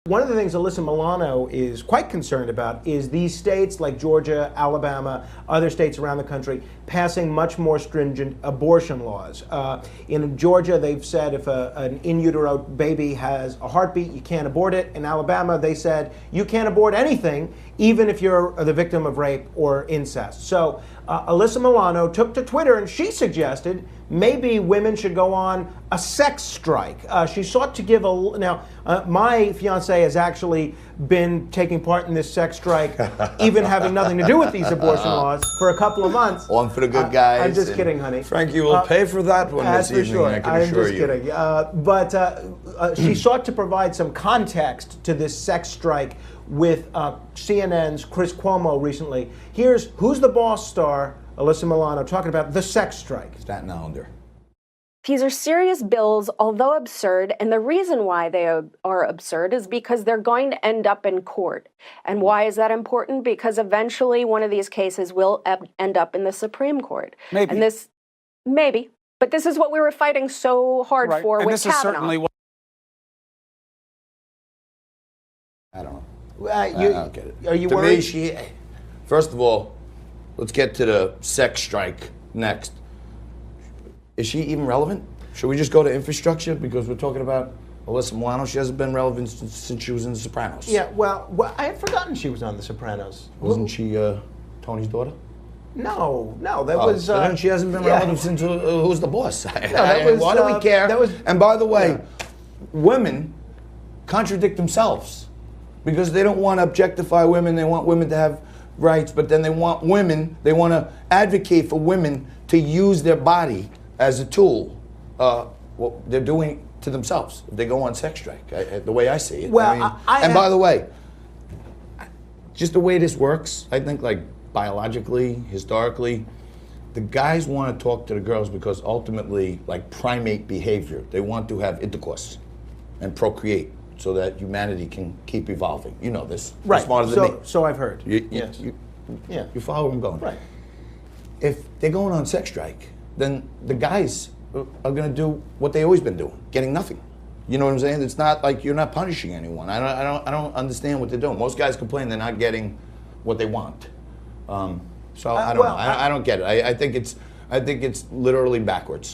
One of the things Alyssa Milano is quite concerned about is these states like Georgia, Alabama, other states around the country passing much more stringent abortion laws. In Georgia, they've said if an in utero baby has a heartbeat, you can't abort it. In Alabama, they said you can't abort anything, even if you're the victim of rape or incest. So Alyssa Milano took to Twitter and she suggested maybe women should go on a sex strike. She sought to give my fiance has actually been taking part in this sex strike, even having nothing to do with these abortion laws, for a couple of months. One for the good guys. I'm just kidding, honey. Frankie will pay for that one this evening, sure. I can assure you. I'm just kidding. But she sought to provide some context to this sex strike with CNN's Chris Cuomo recently. Here's Who's the Boss star Alyssa Milano talking about the sex strike. Staten Islander. These are serious bills, although absurd, and the reason why they are absurd is because they're going to end up in court. And why is that important? Because eventually one of these cases will end up in the Supreme Court. Maybe. And maybe. But this is what we were fighting so hard for and with this is Kavanaugh. certainly what I don't know. I don't get it. Are you to worried? me, first of all, let's get to the sex strike next. Is she even relevant? Should we just go to infrastructure? Because we're talking about Alyssa Milano. She hasn't been relevant since she was in The Sopranos. Yeah, well, I had forgotten she was on The Sopranos. Wasn't she Tony's daughter? No, that was... so then she hasn't been relevant since Who's the Boss? that was, why do we care? And by the way, women contradict themselves because they don't want to objectify women. They want women to have rights, but then they want to advocate for women to use their body as a tool. Well, they're doing to themselves if they go on sex strike, the way I see it. Well, by the way, just the way this works, I think like biologically, historically, the guys want to talk to the girls because ultimately, like primate behavior, they want to have intercourse and procreate so that humanity can keep evolving. You know this. Right. You're smarter than me. So I've heard. Yes. You follow where I'm going. Right. If they're going on sex strike, then the guys are going to do what they've always been doing, getting nothing. You know what I'm saying? It's not like you're not punishing anyone. I don't understand what they're doing. Most guys complain they're not getting what they want. So I don't know. I don't get it. I think it's literally backwards.